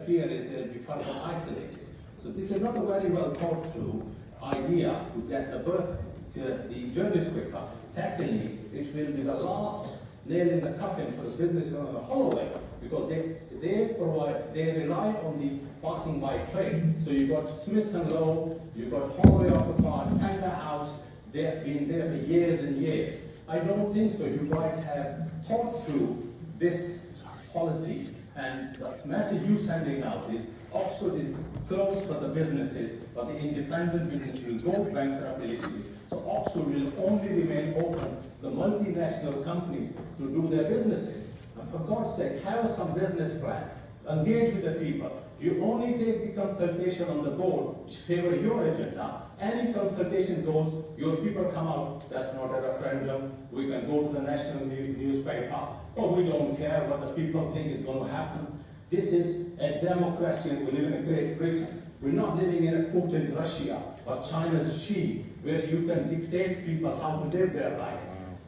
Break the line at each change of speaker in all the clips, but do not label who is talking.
fear is they'll be further isolated. So this is not a very well thought through idea to get the journeys quicker. Secondly, it will be the last nail in the coffin for the business on Holloway, because they rely on the passing by trade. So you've got Smith and Lowe, you've got Holloway Auto Parts, and the house. They've been there for years and years. I don't think so. You might have thought through this policy, and the message you're sending out is Oxford is closed for the businesses, but the independent business will go bankrupt illicitly. So Oxford will only remain open to the multinational companies to do their businesses. And for God's sake, have some business plan. Engage with the people. You only take the consultation on the board which favor your agenda. Any consultation goes, your people come out, that's not a referendum, we can go to the national newspaper, or we don't care what the people think is going to happen. This is a democracy, and we live in a Great Britain. We're not living in a Putin's Russia or China's Xi, where you can dictate people how to live their life.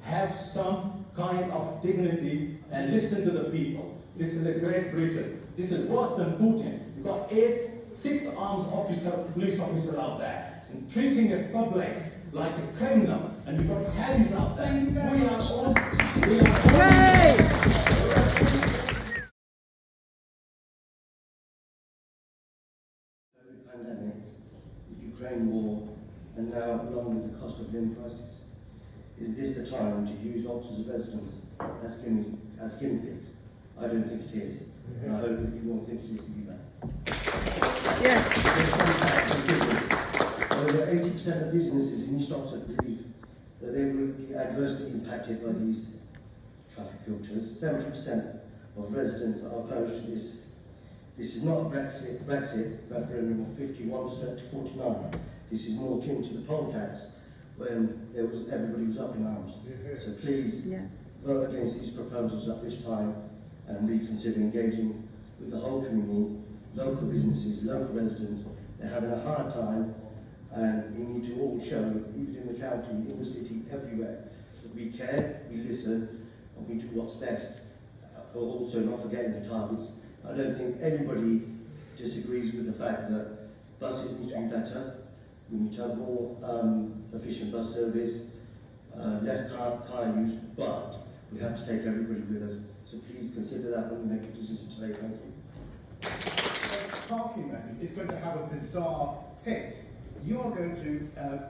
Have some kind of dignity and listen to the people. This is a Great Britain. This is worse than Putin. You've got 6 armed police officers out there, and treating the public like a criminal, and you've got Harrys out there. We are all.
Pandemic, the Ukraine war, and now along with the cost of living crisis. Is this the time to use Oxford's residents as guinea pigs? I don't think it is, and I hope that you won't think it is either.
Yes.
Over 80% of businesses in East Oxford believe that they will be adversely impacted by these traffic filters. 70% of residents are opposed to this. This is not a Brexit referendum of 51% to 49%. This is more akin to the poll tax when everybody was up in arms. So please vote against these proposals at this time and reconsider engaging with the whole community, local businesses, local residents. They're having a hard time, and we need to all show, even in the county, in the city, everywhere, that we care, we listen, and we do what's best. Also not forgetting the targets. I don't think anybody disagrees with the fact that buses need to be better. We need to have more efficient bus service, less car use, but we have to take everybody with us. So please consider that when you make a decision today. Thank you.
The parking levy is going to have a bizarre hit. You are going to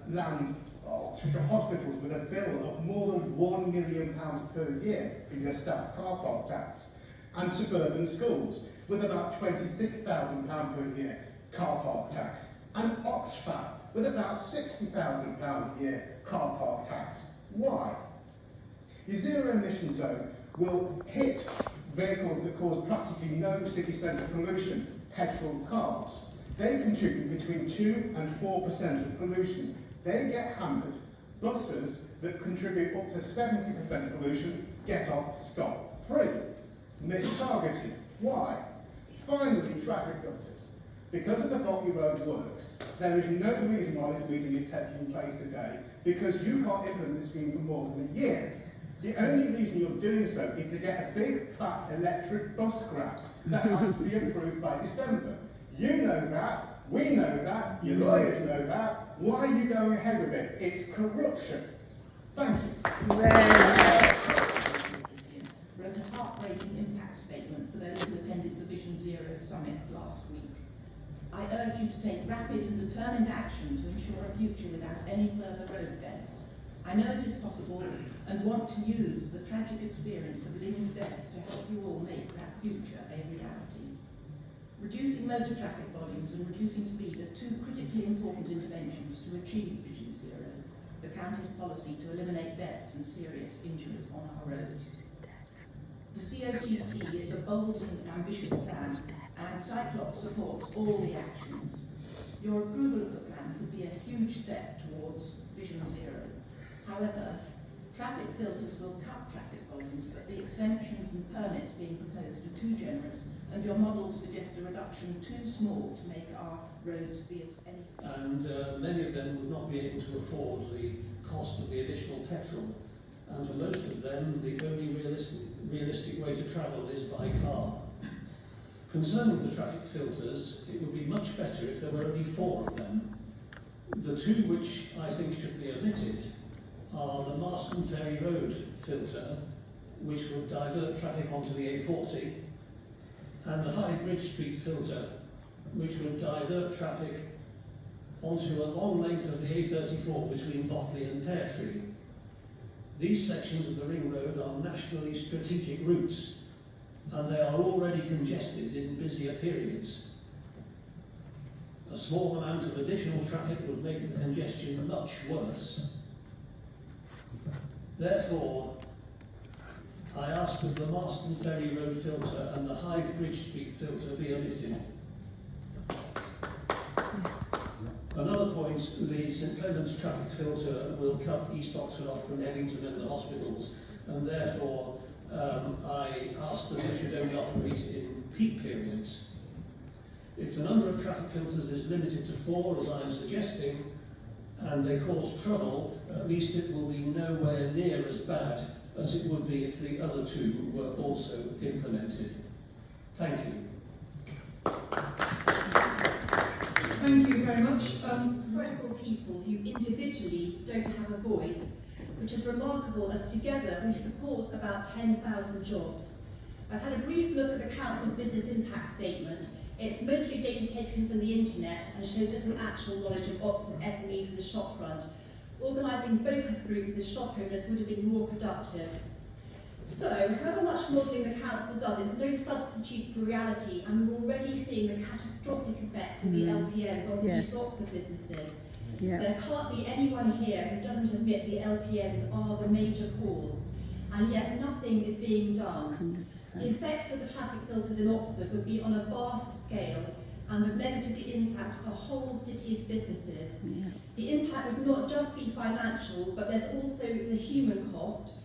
land Oxfordshire hospitals with a bill of more than £1 million per year for your staff car park tax, and suburban schools with about £26,000 per year car park tax, and Oxfam with about £60,000 a year car park tax. Why? Your zero emission zone will hit vehicles that cause practically no city centre pollution, petrol cars. They contribute between 2 and 4% of pollution. They get hammered. Buses that contribute up to 70% pollution get off scot-free. Mistargeting. Why? Finally, traffic filters. Because of the Botley Road works, there is no reason why this meeting is taking place today, because you can't implement this scheme for more than a year. The only reason you're doing so is to get a big, fat electric bus scrapped that has to be approved by December. You know that, we know that, your lawyers know that. Why are you going ahead with it? It's corruption. Thank you.
Wrote a heartbreaking impact statement for those who attended the Vision Zero Summit last week. I urge you to take rapid and determined action to ensure a future without any further road deaths. I know it is possible and want to use the tragic experience of Lynn's death to help you all make that future a reality. Reducing motor traffic volumes and reducing speed are two critically important interventions to achieve Vision Zero, the county's policy to eliminate deaths and serious injuries on our roads. The COTC is a bold and ambitious plan, and Cyclops supports all the actions. Your approval of the plan could be a huge step towards Vision Zero. However, traffic filters will cut traffic volumes, but the exemptions and permits being proposed are too generous, and your models suggest a reduction too small to make our roads be as any.
And many of them would not be able to afford the cost of the additional petrol. And for most of them, the only realistic way to travel is by car. Concerning the traffic filters, it would be much better if there were only 4 of them. The 2 which I think should be omitted are the Marston Ferry Road filter, which would divert traffic onto the A40, and the High Bridge Street filter, which would divert traffic onto a long length of the A34 between Botley and Pear Tree. These sections of the ring road are nationally strategic routes, and they are already congested in busier periods. A small amount of additional traffic would make the congestion much worse. Therefore, I ask that the Marston Ferry Road filter and the Hythe Bridge Street filter be omitted. Another point, the St Clement's traffic filter will cut East Oxford off from Eddington and the hospitals, and therefore I ask that they should only operate in peak periods. If the number of traffic filters is limited to 4, as I'm suggesting, and they cause trouble, at least it will be nowhere near as bad as it would be if the other 2 were also implemented. Thank you.
Thank you very much. Grateful people who individually don't have a voice, which is remarkable as together we support about 10,000 jobs. I've had a brief look at the Council's business impact statement. It's mostly data taken from the internet and shows little actual knowledge of Oxford SMEs in the shopfront. Organising focus groups with shop owners would have been more productive. So, however much modelling the Council does is no substitute for reality, and we're already seeing the catastrophic effects of the LTNs on
Yes.
East Oxford businesses.
Yeah.
There can't be anyone here who doesn't admit the LTNs are the major cause, and yet nothing is being done.
100%.
The effects of the traffic filters in Oxford would be on a vast scale and would negatively impact a whole city's businesses.
Yeah.
The impact would not just be financial, but there's also the human cost,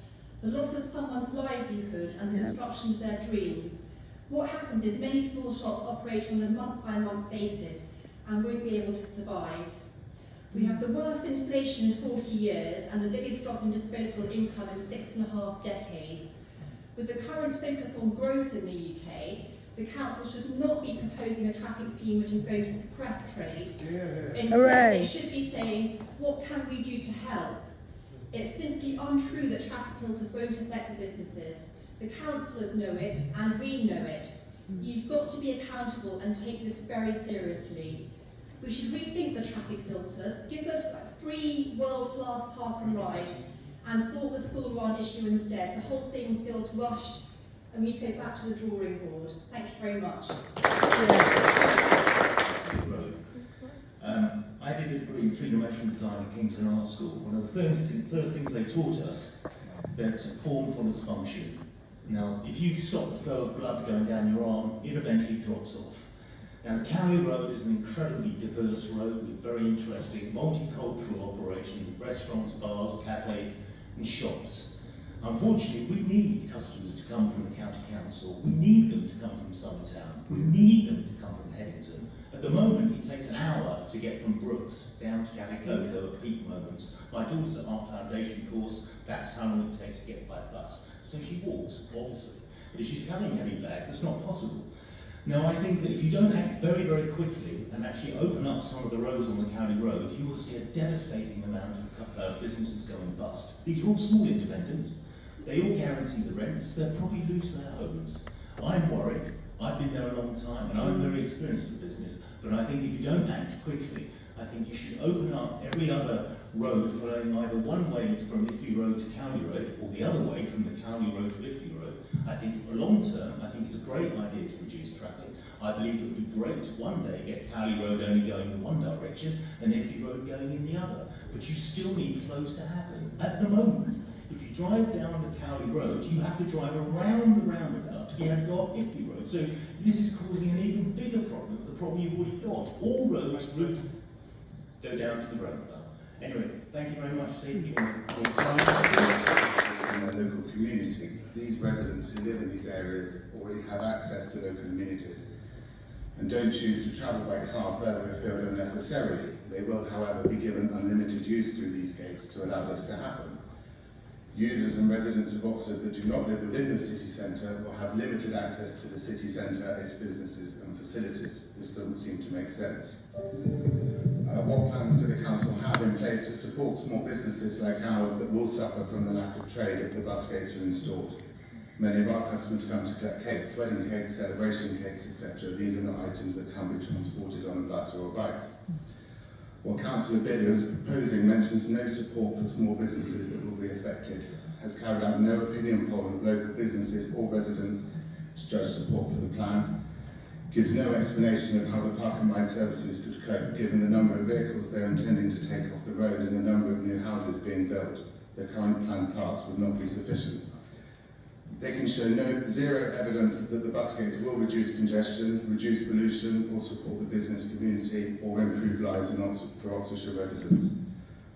the loss of someone's livelihood and the
Yeah.
destruction of their dreams. What happens is many small shops operate on a month-by-month basis and won't be able to survive. We have the worst inflation in 40 years and the biggest drop in disposable income in 6.5 decades. With the current focus on growth in the UK, the Council should not be proposing a traffic scheme which is going to suppress trade. Instead,
Hooray.
it should be saying, what can we do to help? It's simply untrue that traffic filters won't affect the businesses. The councillors know it, and we know it. You've got to be accountable and take this very seriously. We should rethink the traffic filters, give us a free world-class park and ride, and sort the school run issue instead. The whole thing feels rushed, and we need to go back to the drawing board. Thank you very much.
I did a degree in three-dimensional design at Kingston Art School. One of the first things they taught us that form follows function. Now, if you stop the flow of blood going down your arm, it eventually drops off. Now, the Cowley Road is an incredibly diverse road with very interesting multicultural operations, restaurants, bars, cafes and shops. Unfortunately, we need customers to come from the County Council. We need them to come from Summertown. We need them to come from Headington. At the moment, it takes an hour to get from Brooks down to Cafe Coco at peak moments. My daughter's at Art Foundation course, that's how long it takes to get by bus. So she walks, obviously. But if she's carrying heavy bags, it's not possible. Now, I think that if you don't act very, very quickly and actually open up some of the roads on the county road, you will see a devastating amount of businesses going bust. These are all small independents. They all guarantee the rents. They'll probably lose their homes. I'm worried. I've been there a long time and I'm very experienced in business. But I think if you don't act quickly, I think you should open up every other road following either one way from Liffey Road to County Road or the other way from the County Road to Liffey Road. I think long term, I think it's a great idea to reduce traffic. I believe it would be great to one day get Cowley Road only going in one direction and Liffey Road going in the other. But you still need flows to happen. At the moment, if you drive down the Cowley Road, you have to drive around the roundabout to be able to go up Liffey Road. So this is causing an even bigger problem, the problem you've already got. All roads route go down to the roundabout. Anyway, thank you very much for taking your time.
In the local community, these residents who live in these areas already have access to local amenities and don't choose to travel by car further afield unnecessarily. They will, however, be given unlimited use through these gates to allow this to happen. Users and residents of Oxford that do not live within the city centre will have limited access to the city centre, its businesses and facilities. This doesn't seem to make sense. What plans do the council have in place to support small businesses like ours that will suffer from the lack of trade if the bus gates are installed? Many of our customers come to collect cakes, wedding cakes, celebration cakes, etc. These are not items that can be transported on a bus or a bike. What Councillor Bidder is proposing mentions no support for small businesses that will be affected, has carried out no opinion poll of local businesses or residents to judge support for the plan, gives no explanation of how the Park and Ride services could cope given the number of vehicles they're intending to take off the road and the number of new houses being built. The current planned parks would not be sufficient. They can show zero evidence that the bus gates will reduce congestion, reduce pollution, or support the business community, or improve lives for Oxfordshire residents.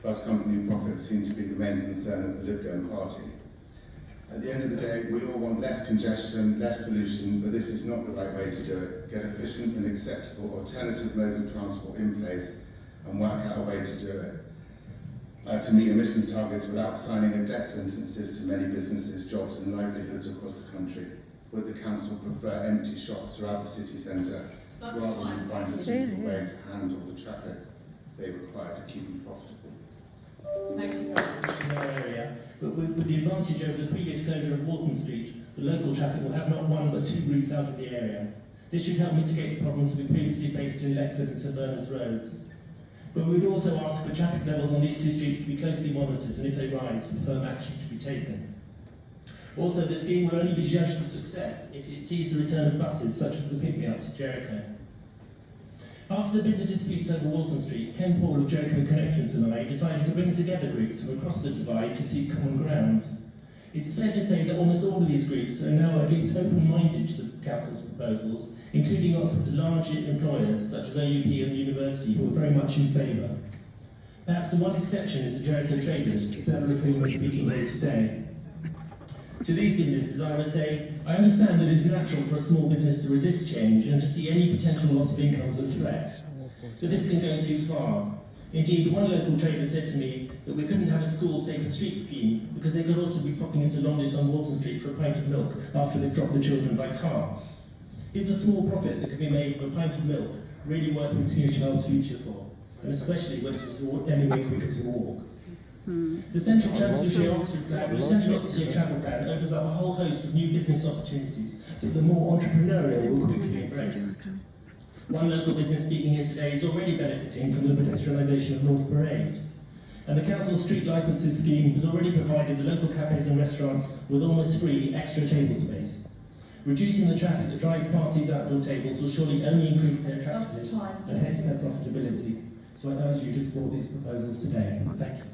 Bus company profits seem to be the main concern of the Lib Dem party. At the end of the day, we all want less congestion, less pollution, but this is not the right way to do it. Get efficient and acceptable alternative modes of transport in place and work out a way to do it. To meet emissions targets without signing a death sentences to many businesses, jobs and livelihoods across the country. Would the council prefer empty shops throughout the city centre rather than find a suitable way to handle the traffic they require to keep them profitable?
Thank you very much. In our area, but with the advantage over the previous closure of Walton Street, the local traffic will have not one but two routes out of the area. This should help mitigate the problems we previously faced in Leckford and St Bernard's roads. But we would also ask for traffic levels on these two streets to be closely monitored and if they rise, for firm action to be taken. Also, the scheme will only be judged a success if it sees the return of buses such as the pick-me-up to Jericho. After the bitter disputes over Walton Street, Ken Paul of Jericho Connections and I decided to bring together groups from across the divide to seek common ground. It's fair to say that almost all of these groups are now at least open-minded to the council's proposals, including Oxford's large employers such as OUP and the university, who are very much in favour. Perhaps the one exception is the Jericho Traders, several of whom are speaking here today. To these businesses, I would say, I understand that it is natural for a small business to resist change and to see any potential loss of income as a threat. But this can go too far. Indeed, one local trader said to me that we couldn't have a school safer street scheme because they could also be popping into Londis on Walton Street for a pint of milk after they've dropped the children by car. Is the small profit that can be made from a pint of milk really worth risking a child's future for? And especially when it is anyway quicker to walk. The Central Transfershire Oxford Plan, the Central Oxfordshire Travel Plan opens up a whole host of new business opportunities that the more entrepreneurial will quickly embrace. One local business speaking here today is already benefiting from the pedestrianisation of North Parade. And the council's street licences scheme has already provided the local cafes and restaurants with almost free extra table space. Reducing the traffic that drives past these outdoor tables will surely only increase their attractiveness and hence their profitability. So I urge you to support these proposals today. Thank you.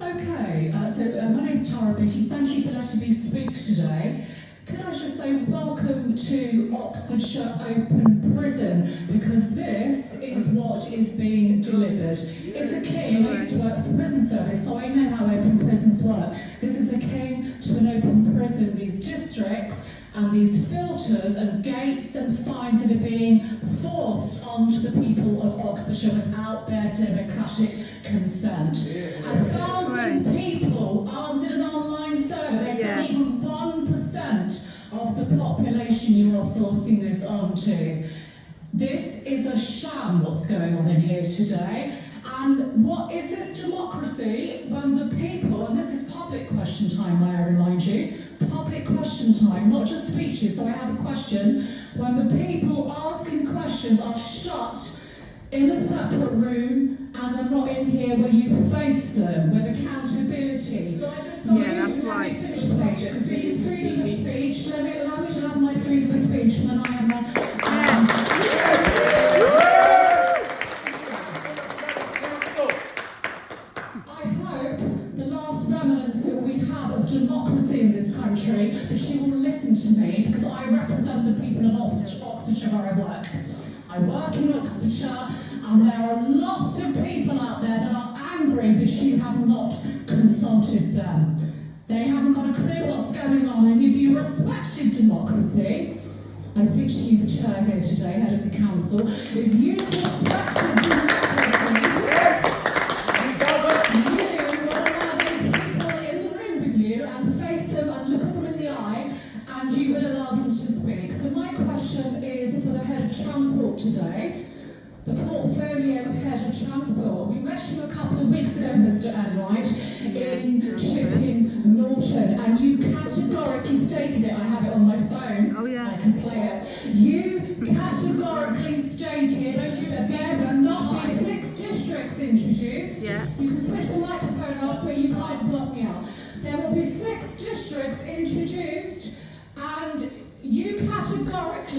Okay, so my name's Tara Beatty. Thank you for letting me speak today. Can I just say welcome to Oxfordshire Open Prison, because this is what is being delivered. It's akin, I used to work for the prison service, so I know how open prisons work. This is akin to an open prison. These districts and these filters and gates and fines that are being forced onto the people of Oxfordshire without their democratic consent. 1,000 people answered an online survey. There's not even 1% of the population you are forcing this onto. This is a sham, what's going on in here today. And what is this democracy when the people, and this is public question time, may I remind you, public question time, not just speeches, so I have a question, when the people asking questions are shut in a separate room and they're not in here where you face them with accountability.
Yeah, that's right.
Because this is freedom of speech. Allow me to have my freedom of speech when I am I hope the last remnants that we have of democracy in this country, that you will listen to me, because I represent the people of Oxfordshire where I work. I work in Oxfordshire, and there are lots of people out there that are angry that you have not consulted them. They haven't got a clue what's going on, and if you respected democracy, I speak to you, the chair here today, head of the council. If you respected democracy, you will allow those people in the room with you and face them and look at them in the eye, and you would allow them to speak. So my question is for the head of transport today. The portfolio head of transport. We met you a couple of weeks ago, Mr. Enright, in Chipping Norton, and you categorically stated it. I have it on my phone.
Oh, yeah.
I can play it. You categorically stated that there will not be 6 districts introduced.
Yeah.
You can switch the microphone off, but you can't block me out. There will be 6 districts introduced, and you categorically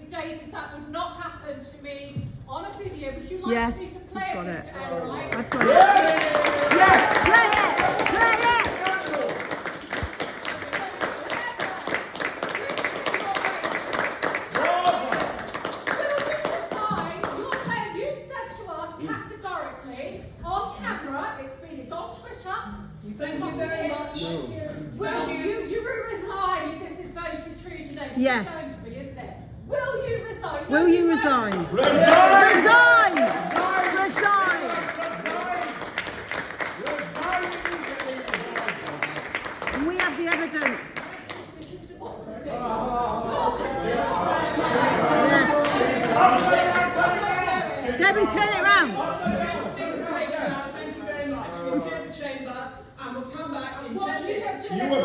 stated that would not happen to me on a video. Would you like
Yes,
me to play
got
it,
it.
Mr. Enright?
I've got it. Yes, play it! Play it!
You said to us categorically on camera, it's on Twitter.
Thank you very much.
Will you resign if this is voted through today?
Yes.
It's going to be, isn't it? Will you resign?
Will you resign?
Resign!
Resign! And we have the evidence. Yes. Debbie, turn it round.
Thank you very much. We'll clear the chamber and we'll come back in 10 minutes.
You were